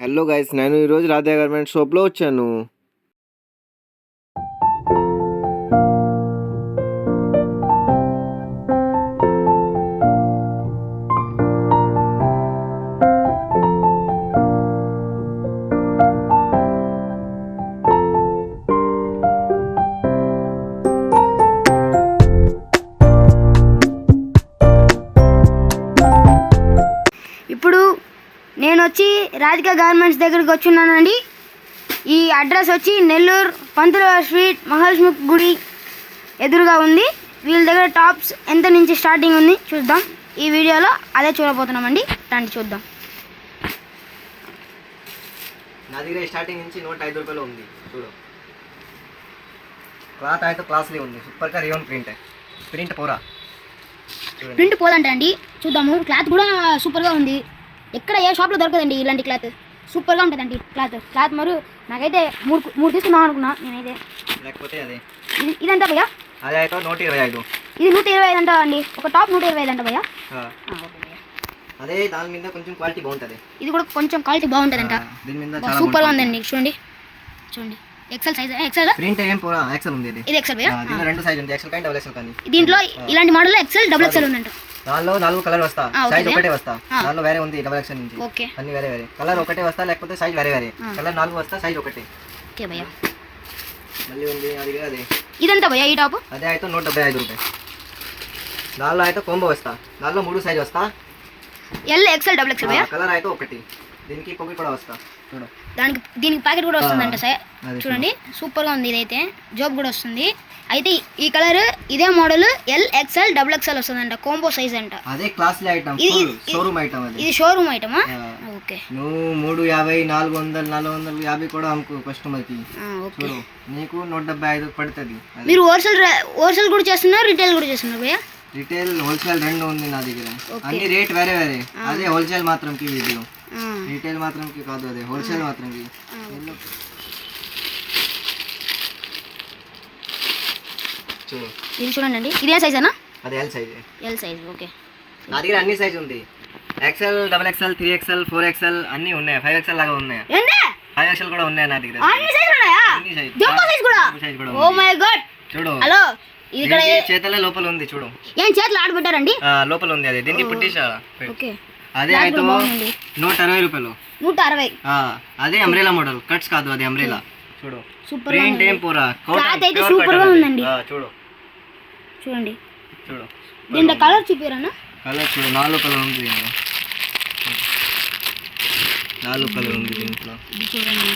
Hello guys, నేను ఈరోజు Radha garment షాప్లో వచ్చాను. ఇప్పుడు నేను వచ్చి రాధిక గార్మెంట్స్ దగ్గరికి వచ్చున్నానండి. ఈ అడ్రస్ వచ్చి నెల్లూరు పంతుల స్ట్రీట్ మహాలక్ష్మి గుడి ఎదురుగా ఉంది. వీళ్ళ దగ్గర టాప్స్ ఎంత నుంచి స్టార్టింగ్ ఉంది చూద్దాం. ఈ వీడియోలో అదే చూడబోతున్నామండి. రండి చూద్దాం. నా దగ్గర స్టార్టింగ్ నుంచి 105 రూపాయలు ఉంది. చూడు, క్లాత్ అయితే క్లాస్లీ ఉంది. సూపర్గా రియోన్ ప్రింట్ పోరా. ప్రింట్ పోదంట అండి. చూద్దాము. క్లాత్ కూడా సూపర్గా ఉంది. ఎక్కడ ఏ షాప్లో దొరకదండి ఇలాంటి క్లాత్. సూపర్గా ఉంటుందండి క్లాత్ మరియు నాకైతే మూడు తీసుకుందాం అనుకున్నా నేనైతే. లేకపోతే అదే ఇదంతా భయ్యా? అదే అయితే 125. ఇది 125 అంట అండి. ఒక టాప్ 125 అంట భయ్యా. అదే దాని మీద కొంచెం క్వాలిటీ బాగుంటుంది. ఇది కూడా కొంచెం క్వాలిటీ బాగుంటుందంట. దీని మీద సూపర్గా ఉందండి. చూడండి ఎక్సెల్ సైజ్. ఎక్సెల్ ప్రింట్ ఏం పోరా, ఎక్సెల్ ఉంది. ఇది ఎక్సెల్ భయ్యా? దీనిలో రెండు సైజ్ ఉంది, ఎక్సెల్ కానీ డబుల్ ఎక్సెల్ కానీ. దీంట్లో ఇలాంటి మోడల్ ఎక్సెల్ డబుల్ ఎక్సెల్ ఉందంట. దానిలో 4 కలర్ వస్తా, సైజ్ ఒకటే వస్తా. దానిలో వేరే ఉంది డబుల్ ఎక్సెల్ నుంచి. ఓకే, అన్ని వేరే కలర్ ఒకటే వస్తా, లేకపోతే సైజ్ వేరే కలర్ 4 వస్తా, సైజ్ ఒకటే. ఓకే భయ్యా. మళ్ళీ ఉంది అది అదే. ఇదంతా భయ్యా ఈ టాప్? అదే అయితే 175 రూపాయలు. దానిలో అయితే కోంబో వస్తా, దానిలో 3 సైజ్ వస్తా. ఎల్ ఎక్సెల్ డబుల్ ఎక్సెల్ భయ్యా. కలర్ అయితే ఒకటి. దీనికి పొగి కూడా వస్తా. చూడు, దీనికి ప్యాకెట్ కూడా వస్తుందంట సార్. చూడండి సూపర్గా ఉంది. ఇదైతే జాబ్ కూడా వస్తుంది. అయితే ఈ కలర్ ఇదే model L XL double XL వస్తుందంట. కోంబో సైజ్ అంట. అదే క్లాస్లీ ఐటమ్, షోరూమ్ ఐటమ్. అది ఇది షోరూమ్ ఐటమా? ఓకే. నువ్వు 350 400 450 కూడా అమ్ముకో కస్టమర్కి. చూడు, నీకు 175 పడుతుంది. మీరు హోల్సేల్ కూడా చేస్తున్నారు, రిటైల్ కూడా చేస్తున్నారు భయ్యా? రిటైల్ హోల్సేల్ రెండు ఉంది నా దగ్గర. అన్ని రేట్ వేరే. అదే హోల్సేల్ మాత్రంకి వీడియో, రిటైల్ మాత్రంకి కాదు. అదే హోల్సేల్ మాత్రంకి. చూడు, ఇది చూడండి అండి. ఇదే సైజ్ అన్నా? అదే L size. L size. Okay. నా దగ్గర అన్ని సైజ్ ఉంది. XL, double XL, 3XL, 4XL అన్ని ఉన్నాయి. 5XL లాగా ఉన్నాయి. 5XL కూడా ఉన్నాయి నా దగ్గర. అన్ని సైజ్ ఉన్నాయా? జంబో సైజ్ కూడా. Oh my God. చూడు, హలో, ఇక్కడ చేతలే లోపల ఉంది. చూడు, ఏం చేతులు ఆడబెట్టారండి? లోపల ఉంది. అదే దీన్ని పుట్టించా. ఓకే. అదే అయితే 160 రూపాయలు. 160. అదే అంబ్రెలా మోడల్, కట్స్ కాదు, అది అంబ్రెలా. చూడు, సూపర్. ప్రింట్ ఏం పోరా, క్లాత్ అయితే సూపర్ గా ఉందండి. చూడండి. దీంట్లో కలర్ చూపిరన్నా? కలర్ చూడు, 4 కలర్ ఉంది దీంట్లో. 4 కలర్ ఉంది దీంట్లో. చూడండి,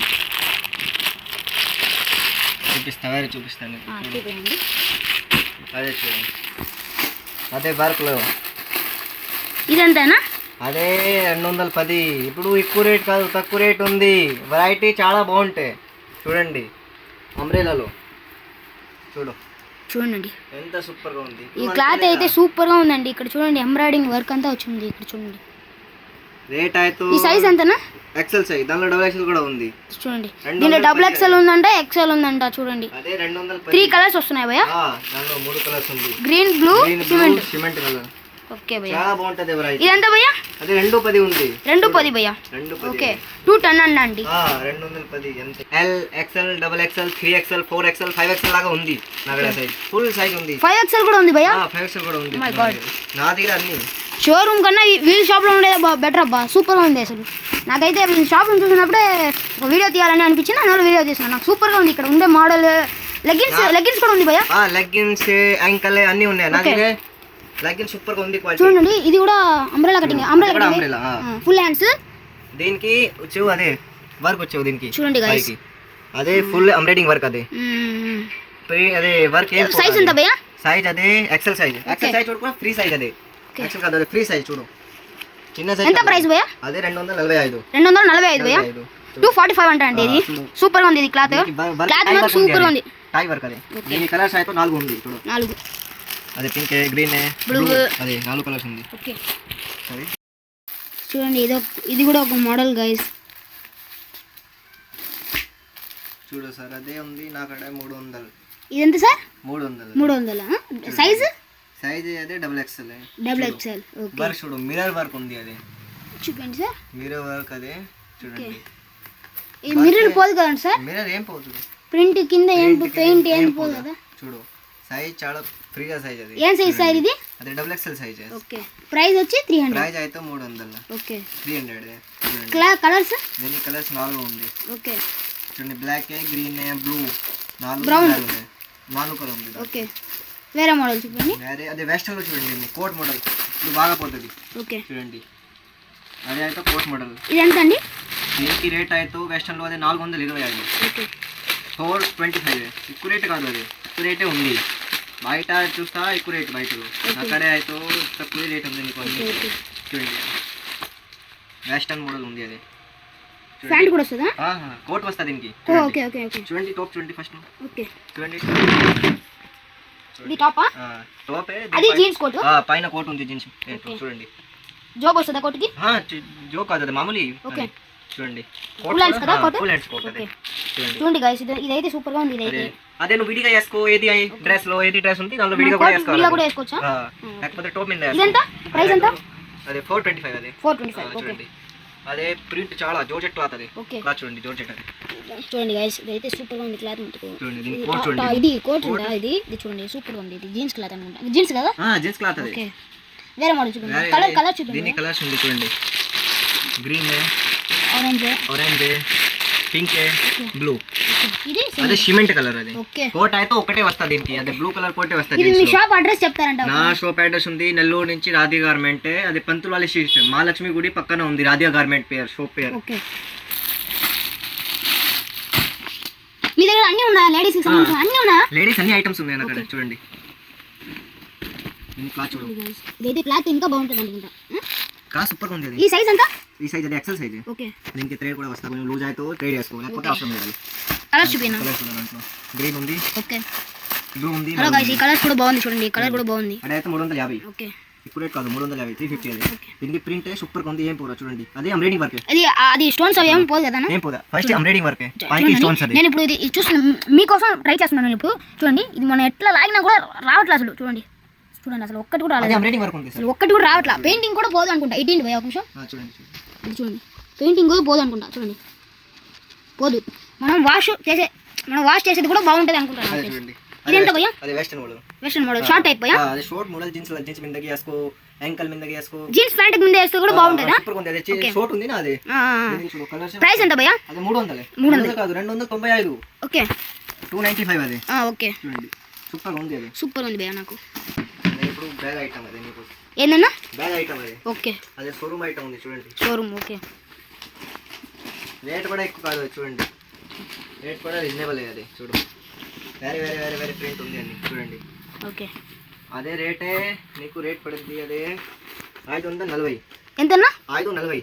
చూపిస్తాను. చూపించండి. అదే చూడండి, అదే వర్క్లో. ఇదంతానా? అదే 210. ఇప్పుడు ఎక్కువ రేట్ కాదు, తక్కువ రేట్ ఉంది. వెరైటీ చాలా బాగుంటాయి. చూడండి, అంబ్రెలాలో చూడండి ఎంత సూపర్గా ఉంది. ఈ క్లాత్ అయితే సూపర్గా ఉందండి. ఇక్కడ చూడండి, ఎంబ్రాయిడింగ్ వర్క్ అంతా వచ్చింది. ఇక్కడ చూడండి. రేట్ అయితే ఈ సైజ్ ఎంతనా? XL size. దానిలో డబుల్ ఎక్సెల్ కూడా ఉంది. చూడండి, దీనిలో డబుల్ ఎక్సెల్ ఉందంట, ఎక్సెల్ ఉందంట. చూడండి, అదే 210. 3 కలర్స్ వస్తున్నాయి భయ్యా. దానిలో 3 కలర్స్ ఉంది. Green, blue, cement colour. Okay భయ్యా, చాలా బాగుంటది వెరైటీ. ఇదంతా భయ్యా? అదే 210 ఉంది. 210 భయ్యా. ఓకే, 210 అండి. 210 ఎంత? L, XL, double XL, 3XL, 4XL, 5XL లాగా ఉంది నా దగ్గర. సైజ్ ఫుల్ సైజ్ ఉంది. 5XL కూడా ఉంది భయ్యా? 5XL కూడా ఉంది. మై గాడ్, నా దగ్గర అన్ని. షోరూమ్ కన్నా వీళ్ళ షాప్లో ఉండేది బెటర్ అబ్బా. సూపర్గా ఉంది అసలు. నాకైతే షాప్ చూసినప్పుడే ఒక వీడియో తీయాలని అనిపించింది. అందులో వీడియో తీసిన. నాకు సూపర్గా ఉంది. ఇక్కడ ఉండే మోడల్ లెగ్గిన్స్ కూడా ఉంది భయ్యా. లెగ్గిన్స్, యాంకల్ అన్ని ఉన్నాయి నా దగ్గర. లెగ్గిన్స్ సూపర్ గా ఉంది క్వాలిటీ. చూడండి, ఇది కూడా umbrella cutting. Umbrella full hands. దీనికి వచ్చేవు అదే వర్క్ వచ్చేవు దీనికి. చూడండి గైస్, అదే ఫుల్ ఎంబ్రాయిడింగ్ వర్క్. అదే అదే వర్క్. ఏం సైజ్ ఎంత భయ్యా? సైజ్ అదే ఎక్సెల్ సైజ్. ఎక్సెల్ సైజ్ చూడు, ఫ్రీ సైజ్. అదే ఎక్సెల్ కాదు, అదే ఫ్రీ సైజ్. చూడు, చిన్న సైజ్. ఎంత ప్రైస్ భయ్యా? అదే 245. 245 భయ్యా. 245 అంట అండి. ఇది సూపర్ గా ఉంది. ఇది క్లాత్ మాత్రం సూపర్ గా ఉంది. టై వర్క్. అదే దీని కలర్స్ అయితే 4 ఉంది. చూడు, 4. అదే పింక్, గ్రీన్, బ్లూ, అదే 4 కలర్స్ ఉంది. ఓకే, చూడండి, ఇది కూడా ఒక మోడల్ గైస్. చూడు సార్, అదే ఉంది నా కాడ 300. ఇది ఎంత సార్? 300. సైజ్ అదే డబుల్ ఎక్స్ఎల్. ఓకే. వర్క్ చూడు, మిర్రర్ వర్క్ ఉంది. అదే చూడండి సార్, మిర్రర్ వర్క్. అదే చూడండి ఈ మిర్రర్ పోదు కదండి సార్? మిర్రర్ ఏం పోతుంది, ప్రింట్ కింద ఏం పెయింట్ ఏం పోదు కదా? చూడు సైజ్ చాలా ఫ్రీగా సైజ్ అది. ఏం సైజ్ సార్ ఇది? అది double XL size. Okay. Price వచ్చి 300. ప్రైస్ అయితే 300. ఓకే. 300. కలర్స్? దీని కలర్స్ 4 ఉంది. ఓకే. చూడండి black, green, blue, 4 brown, 4 colour ఉంది. ఓకే. వేరే మోడల్ చూడండి. అదే వెస్టర్న్ లో చూడండి, కోట్ మోడల్ ఇది బాగా పోతుంది. ఓకే. చూడండి అదే అయితే కోట్ మోడల్. ఇది ఎంత అండి? దీనికి రేట్ అయితే వెస్టర్న్ లో అదే 425. ఓకే. 425 ఎక్కువ రేట్ కాదు, అది ఎక్కువ రేటే ఉంది. బయట చూస్తా ఎక్కువ రేట్, బయట అక్కడే అయితే తక్కువ రేట్ ఉంది నీకు అన్ని. చూడండి వెస్టర్న్ మోడల్ ఉంది అది. ప్యాంట్ కూడా వస్తుందా? కోట్ వస్తుంది దీనికి. Okay okay okay. చూడండి టాప్ చూడండి ఫస్ట్. ఓకే. చూడండి ఇది టాపా? టాప్ అది జీన్స్ కోట్. పైన కోట్ ఉంది జీన్స్. చూడండి జోబ్ వస్తుందా కోట్కి? జోక్ కాదు అది మామూలు. ఓకే. చూడండి ఫుల్ హ్యాండ్స్ కదా కోట్? ఫుల్ హ్యాండ్స్ కోట్ అది. చూడండి చూడండి గైస్, ఇదైతే సూపర్ గా ఉంది. ఇదైతే అదే నువ్వు విడిగా వేసుకో, ఏది డ్రెస్ లో ఏది డ్రెస్ ఉంది దానిలో విడిగా కూడా వేసుకోవాలి. విడిగా కూడా వేసుకోవచ్చా? లేకపోతే టాప్ మీద ఇదెంత ప్రైస్? ఎంత? అదే 425. అది 425. ఓకే. చూడండి అదే ప్రింట్ చాలా జోర్జెట్ క్లాత్ అది. ఓకే. క్లాత్ చూడండి జోర్జెట్ అది. చూడండి గైస్, ఇదైతే సూపర్ గా ఉంది క్లాత్ మటుకు. చూడండి దీని కోట్ చూడండి. ఇది కోట్ ఉందా? ఇది సూపర్ గా ఉంది. ఇది జీన్స్ క్లాత్ అనుకుంటా. జీన్స్ కదా? జీన్స్ క్లాత్ అది. ఓకే. వేరే మోడల్ చూడండి. కలర్ చూడండి. దీని కలర్స్ ఉంది చూడండి, గ్రీన్, ఆరెంజ్, పింక్, బ్లూ. ఇది అదే సిమెంట్ కలర్ అది. ఓకే. కోట్ అయితే ఒకటే వస్తుంది దీనికి, అదే బ్లూ కలర్ కోటే వస్తుంది. ఇది మీ షాప్ అడ్రస్ చెప్తారంట? నా షాప్ అడ్రస్ ఉంది నెల్లూరు నుంచి రాధికా గార్మెంట్. అది పంతులవాళ్ళ స్ట్రీట్ మహాలక్ష్మి గుడి పక్కన ఉంది రాధికా గార్మెంట్ పేరు, షాప్ పేరు. ఓకే. మీ దగ్గర అన్ని ఉన్నాయా? లేడీస్ కి సంబంధించిన అన్ని ఉన్నాయా? లేడీస్ అన్ని ఐటమ్స్ ఉన్నాయి అక్కడ. చూడండి దీని క్లాత్ చూడండి. ఇదైతే క్లాత్ ఇంకా బాగుంటుంది అనుకుంటా. క్లాత్ సూపర్ గా ఉంది అది. ఈ సైజ్ ఎంత? ఈ సైజ్ అది ఎక్సెల్ సైజ్. ఓకే. దీనికి థ్రెడ్ కూడా వస్తుంది, కొంచెం లూజ్ అయితే థ్రెడ్ వేసుకో, లేకపోతే అవసరం లేదు. కలర్ చూపినా? గ్రీన్ ఉంది, ఓకే. బ్లూ ఉంది. హలో గైస్, ఈ కలర్ కూడా బాగుంది చూడండి. కలర్ కూడా బాగుంది. అదైతే 350. ఓకే. ఇప్పుడు రేట్ కాదు 350, 350 అది. దీనికి ప్రింట్ సూపర్ గా ఉంది, ఏం పోరా చూడండి. అదే ఎంబ్రాయిడింగ్ వర్క్. అది స్టోన్స్ అవి ఏం పోదు కదా? ఏం పోదా, ఫస్ట్ ఎంబ్రాయిడింగ్ వర్క్ పైకి స్టోన్స్ అది. నేను ఇప్పుడు ఇది చూస్తున్నాను, మీకోసం ట్రై చేస్తున్నాను ఇప్పుడు. చూడండి ఇది మనం ఎట్లా లాగినా కూడా రావట్లేదు అసలు. చూడండి చూడండి అసలు ఒక్కటి కూడా రాలేదు. ఎంబ్రాయిడింగ్ వర్క్ ఉంది అసలు ఒక్కటి కూడా రావట్లా. పెయింటింగ్ కూడా పోదు అనుకుంటా. ఇటీండి భయ ఒక నిమిషం. చూడండి ఇది చూడండి, పెయింటింగ్ కూడా పోదు అనుకుంటా. చూడండి పోదు. మనం వాష్ చేసేది కూడా బాగుంటుంది అనుకుంటాను. చూడండి ఇదెంత భయ్యా? అది western model. Western model short type భయ్యా? అది షార్ట్ మోడల్. జీన్స్ మీదకి వేసుకో, యాంకల్ మీదకి వేసుకో, జీన్స్ ప్యాంట్ మీద వేస్తే కూడా బాగుంటుందా? సూపర్ గా ఉంది. అది షార్ట్ ఉంది నా అది. ప్రైస్ ఎంత భయ్యా? అది 300 కాదు 295. ఓకే. 295 అది. ఓకే. చూడండి సూపర్ గా ఉంది అది. సూపర్ ఉంది భయ్యా. నాకు ఇప్పుడు బ్యాగ్ ఐటమ్ అది. నీకు ఏందన్నా? బ్యాగ్ ఐటమ్ అది. ఓకే. అదే షోరూమ్ ఐటమ్ ఉంది చూడండి. షోరూమ్. ఓకే. రేట్ కూడా ఎక్కువ కాదు చూడండి, రేట్ కూడా రీజనబుల్ అది. చూడు వేరే వేరే వేరే వేరే ప్రింట్ ఉంది అని చూడండి. ఓకే. అదే రేటే నీకు రేట్ పడుతుంది. అదే 540. ఎంతన్నా? 540.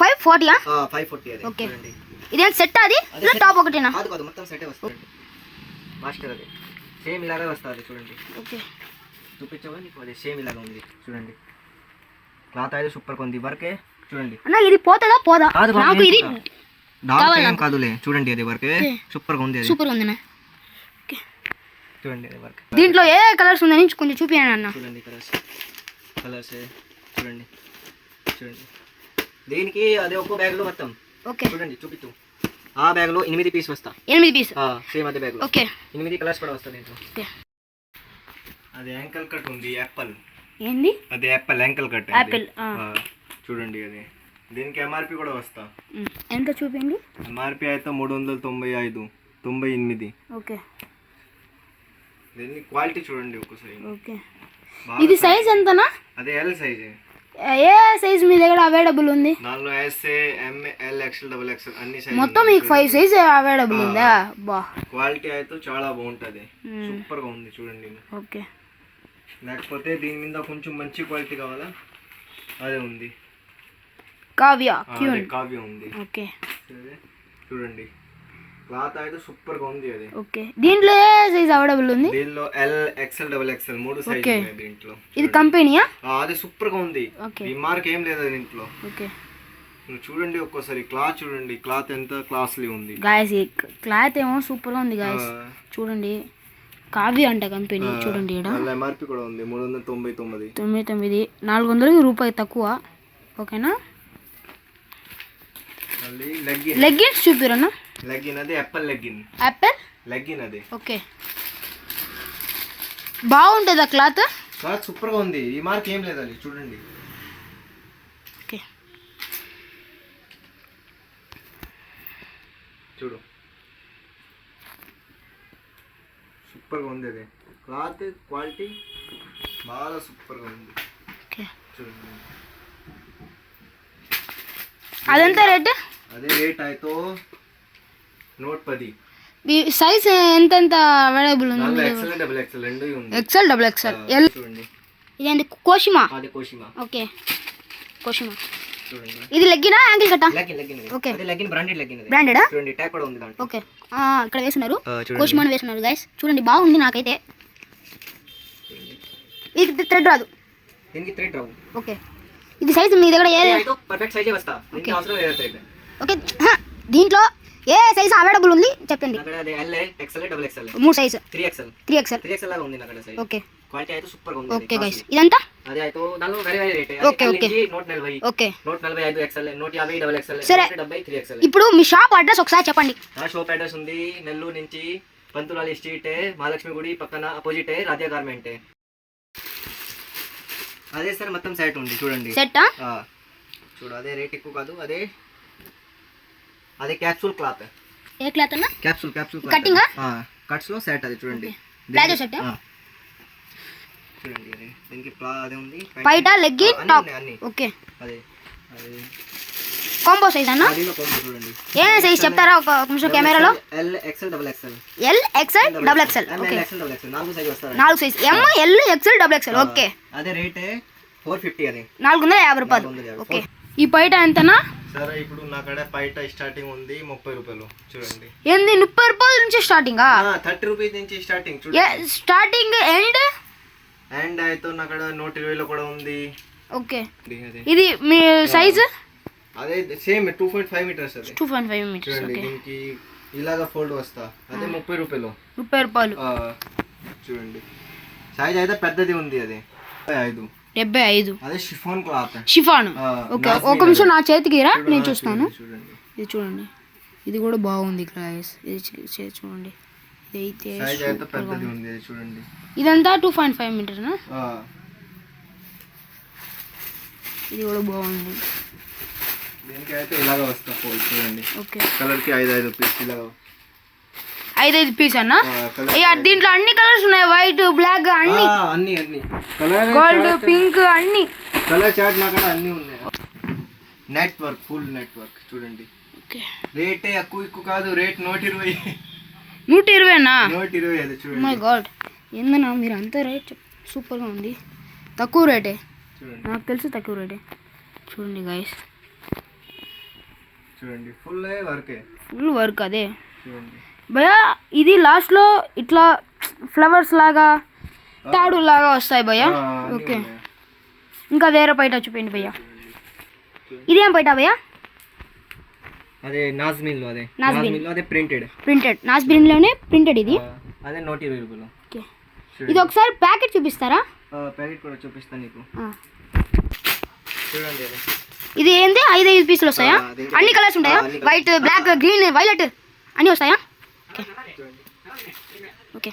540. 540 అది. ఓకే. చూడండి ఇదేం సెట్ అది? ఇలా టాప్ ఒకటేనా? కాదు కాదు మొత్తం సెటే వస్తుంది. మాస్టర్ అది సేమ్ ఇలాగే వస్తుంది చూడండి. ఓకే. చూపించావా నీకు? అదే సేమ్ ఇలాగా ఉంది చూడండి. క్లాత్ అయితే సూపర్ ఉంది, వర్కే చూడండి. అన్న ఇది పోతుందా? పోదా? నాకు ఇది ఏం కాదులే. చూడండి అది వర్క్ సూపర్ గా ఉంది. అది సూపర్ ఉంది. ఓకే. చూడండి అది వర్క్. దీంట్లో ఏ కలర్స్ ఉందని కొంచెం చూపియండి అన్న. చూడండి కలర్స్ చూడండి. చూడండి దీనికి అదే ఒక్కో బ్యాగ్ లో మొత్తం. ఓకే. చూడండి చూపిస్తూ ఆ బ్యాగ్ లో 8 పీస్ వస్తా. 8 పీస్ సేమ్ అదే బ్యాగ్ లో. ఓకే. 8 కలర్స్ కూడా వస్తాయి దీంట్లో. ఓకే. అది యాంకల్ కట్ ఉంది, యాపిల్. ఏంది? అది యాపిల్ యాంకల్ కట్. యాపిల్. చూడండి అది. దీనికి ఎంఆర్పి కూడా వస్తా. ఎంత చూపించండి? ఎంఆర్పి అయితే 395, 98. ఓకే. దీని క్వాలిటీ చూడండి ఒకసారి. ఓకే. ఇది సైజ్ ఎంతనా? అదే ఎల్ సైజ్. ఏ సైజ్ మీ దగ్గర అవైలబుల్ ఉంది? నాలో ఎస్ఏ, ఎం, ఎల్, ఎక్స్ఎల్, డబుల్ ఎక్స్ఎల్ అన్ని సైజ్. మొత్తం మీకు 5 సైజ్ అవైలబుల్ ఉందా? బా. క్వాలిటీ అయితే చాలా బాగుంటది, సూపర్ గా ఉంది చూడండి. ఓకే. లేకపోతే దీని మీద కొంచెం మంచి క్వాలిటీ కావాలా? అదే ఉంది కావ్య ఉంది. ఓకే. చూడండి క్లాత్ అయితే సూపర్ గా ఉంది అది. ఓకే. దీంట్లో ఏ సైజ్ అవైలబుల్ ఉంది? దీనిలో L, XL, double XL 3 size ఉన్నాయి దీంట్లో. ఇది కంపెనీయా? అది సూపర్ గా ఉంది. ఈ మార్క్ ఏం లేదు దీంట్లో. ఓకే. నువ్వు చూడండి ఒక్కోసారి క్లాత్ చూడండి, క్లాత్ ఎంత క్లాస్లీ ఉంది గాయస్. ఈ క్లాత్ ఏమో సూపర్ గా ఉంది గాయస్. చూడండి కావ్య అంట కంపెనీ. చూడండి ఇక్కడ ఎంఆర్పి కూడా ఉంది 399. 99 400 రూపాయలు తక్కువ. ఓకేనా? మళ్ళీ లెగ్గిన్. లెగ్గిన్స్ చూపిరన్నా. లెగ్గిన్ అదే యాపిల్ లెగ్గిన్. యాపిల్ లెగ్గిన్ అదే. ఓకే, బాగుంటుందా క్లాత్? క్లాత్ సూపర్గా ఉంది. ఈ మార్క్ ఏం లేదు అది చూడండి. ఓకే, చూడు సూపర్గా ఉంది. అది క్లాత్ క్వాలిటీ బాగా సూపర్గా ఉంది. ఓకే, చూడండి. అదంతా రేట్? అదే రేట్ అయితే నోట్ 10. సైజ్ ఎంతెంత అవైలబుల్ ఉంది? ఎక్సెల్ డబుల్ ఎక్సెల్ రెండు ఉంది. XL double XL L. చూడండి ఇదేంటి కోషిమా? అది కోషిమా. ఓకే, కోషిమా. చూడండి ఇది లెగ్గినా యాంకిల్ కట్టా? Legging legging. ఓకే, అది లెగ్గిన్ బ్రాండెడ్ లెగ్గిన్. అది బ్రాండెడా? చూడండి ట్యాగ్ కూడా ఉంది దాంట్లో. ఓకే, ఇక్కడ వేస్తున్నారు, చూడండి. కోషిమాని వేస్తున్నారు గైస్. చూడండి బాగుంది నాకైతే. ఇది థ్రెడ్ రాదు దీనికి థ్రెడ్ రావు. ఓకే, ఇది సైజ్ మీ దగ్గర ఏ? పర్ఫెక్ట్ సైజే వస్తా. దీనికి అవసరం లేదు థ్రెడ్. ఓకే, దీంట్లో ఏ సైజ్ అవైలబుల్ ఉంది చెప్పండి. అక్కడ అది L XL double XL 3 size 3XL 3XL లాగా ఉంది అక్కడ సైజ్. ఓకే, క్వాలిటీ అయితే సూపర్ గా ఉంది. ఓకే గైస్, ఇదంతా అదే అయితే దానిలో వేరే వేరే rate. Okay, okay. Note 40, okay, note 45 XL, note 50 double XL, సరే. 70 3XL. ఇప్పుడు మీ షాప్ అడ్రస్ ఒకసారి చెప్పండి. నా షాప్ అడ్రస్ ఉంది నెల్లూరు నుంచి పంతులాలి స్ట్రీట్, మహాలక్ష్మి గుడి పక్కన అపోజిట్ రాధ్య గార్మెంట్. అదే సార్ మొత్తం సెట్ ఉంది చూడండి. సెట్టా? చూడు అదే రేట్ ఎక్కువ కాదు. అదే అదే క్యాప్సూల్ క్లాత్. ఏ క్లాత్ అన్న? క్యాప్సూల్ కట్టింగ్ కట్స్ లో సెట్ అది చూడండి. ప్లాజో సెట్ చూడండి. అదే దీనికి అదే ఉంది పైట లెగ్గిన్ టాప్. ఓకే, అదే అదే కాంబో సైజ్ అన్న? అదిలో కాంబో చూడండి. ఏ సైజ్ చెప్తారా ఒక నిమిషం కెమెరాలో? L XL double XL. L XL double XL. Okay, XL double XL 4 size వస్తాయి. 4 size M L XL double XL. Okay, అదే రేట్ 450. అది 450 రూపాయలు. ఓకే, ఈ పైట ఎంతనా? సరే ఇప్పుడు నా కాడ పైట స్టార్టింగ్ ఉంది 30 రూపాయలు. చూడండి ఏంది 30 రూపాయల నుంచి స్టార్టింగా? 30 రూపీస్ నుంచి స్టార్టింగ్. చూడండి స్టార్టింగ్ ఎండ్ అండ్ అయితే నా కాడ 120 లో కూడా ఉంది. ఓకే, అదే ఇది మీ సైజ్? అదే సేమ్ 2.5 మీటర్స్. అది 2.5 మీటర్స్. చూడండి. ఓకే, దీనికి ఇలాగా ఫోల్డ్ వస్తా. అదే 30 రూపాయలు. 30 రూపాయలు. చూడండి సైజ్ అయితే పెద్దది ఉంది. అది 75. అదే షిఫాన్ క్లాత్. షిఫాన్. ఓకే, ఒక నిమిషం నా చేతికి రా, నేను చూస్తాను. చూడండి ఇది చూడండి, ఇది కూడా బాగుంది గాయ్స్. ఇది చూడండి, ఇది అయితే సైజ్ అయితే పెద్దది ఉంది. అది చూడండి. ఇదంతా 2.5 మీటర్నా? ఇది కూడా బాగుంది. దీనికి అయితే ఇలాగా వస్తా ఫోల్డ్. చూడండి ఓకే, కలర్ కి 5 పీస్ ఇలాగా 5 పీస్ అన్న? దీంట్లో అన్ని కలర్స్ ఉన్నాయి, వైట్ బ్లాక్ అన్ని అన్ని కలర్, గోల్డ్ పింక్ అన్ని కలర్ చార్ట్ నా కాడ అన్ని ఉన్నాయి. Network full network. చూడండి ఓకే, రేట్ ఎక్కువ కాదు. రేట్ 120. 120 అన్నా? 120. అది చూడండి. మై గాడ్, ఏందన్నా మీరు అంత రేట్ సూపర్గా ఉంది. తక్కువ రేటే, నాకు తెలుసు తక్కువ రేటే. చూడండి గైస్, చూడండి ఫుల్ వర్కే. Full work. అదే చూడండి భయ్యా, ఇది లాస్ట్లో ఇట్లా ఫ్లవర్స్ లాగా తాడు లాగా వస్తాయి భయ్యా. ఓకే, ఇంకా వేరే పైట చూపించండి భయ్యా. ఇదేం పైట భయ్యా? అదే నాజ్మిన్ లో. అదే నాజ్మిన్ లో. అదే ప్రింటెడ్ నాజ్మిన్ లోనే ప్రింటెడ్. ఇది అదే 120 రూపాయలు. ఓకే, ఇది ఒకసారి ప్యాకెట్ చూపిస్తారా? ప్యాకెట్ కూడా చూపిస్తాను నీకు. చూడండి అదే ఇది ఏంది 5 పీసులు వస్తాయా? అన్ని కలర్స్ ఉంటాయా? వైట్ బ్లాక్ గ్రీన్ వైలెట్ అన్నీ వస్తాయా? ఓకే,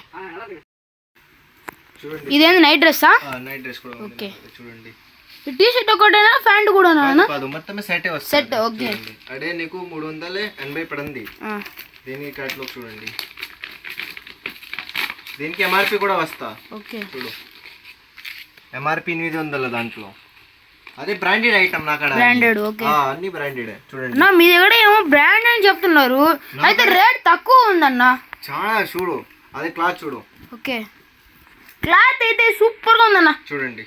చూడండి. ఇదేంది నైట్ డ్రెస్సా? నైట్ డ్రెస్ కూడా ఉంది. ఓకే, చూడండి. టీ షర్ట్ ఒకటేనా, ప్యాంట్ కూడా కాదు మొత్తం సెట్ వస్తుంది. సెట్. ఓకే, అదే నీకు 380 పడింది. దీనికి కట్లో చూడండి. దీనికి ఎంఆర్పి కూడా వస్తా. ఓకే, చూడు ఎంఆర్పి 800 దాంట్లో. అదే బ్రాండెడ్ ఐటమ్ నా కాడ. బ్రాండెడ్. ఓకే, అన్ని బ్రాండెడ్. చూడండి నా మీ దగ్గర ఏమో బ్రాండ్ అని చెప్తున్నారు, అయితే రేట్ తక్కువ ఉందన్న చాలా. చూడు అదే క్లాత్ చూడు. ఓకే, క్లాత్ అయితే సూపర్ గా ఉందన్న. చూడండి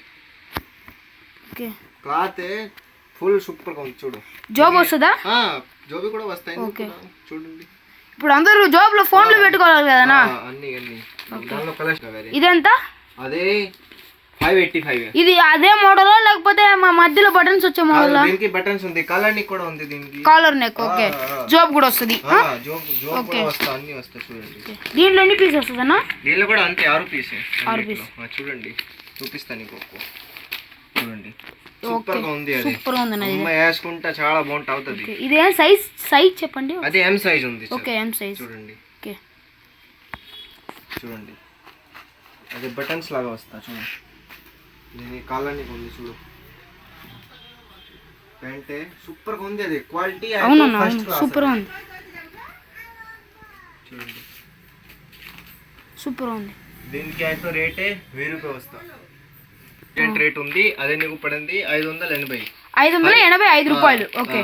ఓకే, క్లాత్ ఫుల్ సూపర్ గా ఉంది. చూడు జాబ్ వస్తుందా? జోబి కూడా వస్తాయి. ఓకే, చూడండి. ఇప్పుడు అందరూ జాబ్ లో ఫోన్లు పెట్టుకోవాలి కదనా? అన్ని దానిలో కలర్స్. ఇదెంత? అదే 585. ఇది అదే మోడల్ లేకపోతే మా మధ్యలో బటన్స్ వచ్చే మోడల్? దీనికి బటన్స్ ఉంది, కాలర్ నెక్ కూడా ఉంది. దీనికి కాలర్ నెక్. ఓకే, జాబ్ కూడా వస్తుంది. జోబ్ కూడా వస్తా, అన్ని వస్తాయి. చూడండి దీంట్లో ఎన్ని పీస్ వస్తుంది అన్న? దీనిలో కూడా అంతే 6 పీస్. 6 పీస్. చూడండి చూపిస్తాను నీకు. చూడండి సూపర్ గా ఉంది అది. సూపర్ ఉంది అన్న ఇది. అమ్మాయి వేసుకుంటా చాలా బాగుంటా అవుతుంది. ఓకే, ఇదే సైజ్ చెప్పండి. అదే ఎం సైజ్ ఉంది. Okay, M size. చూడండి. ఓకే, చూడండి అదే బటన్స్ లాగా వస్తా చూడండి. దీని కాలానికి ఉంది చూడు. ప్యాంటే సూపర్ గా ఉంది అది. క్వాలిటీ అవునన్నా ఫస్ట్ క్లాస్. సూపర్ ఉంది. చూడండి సూపర్ ఉంది. దీనికి అయితే రేటే 1000 రూపాయలు వస్తా. రేట్ ఉంది. అదే నీకు పడింది 580. 585 రూపాయలు. ఓకే.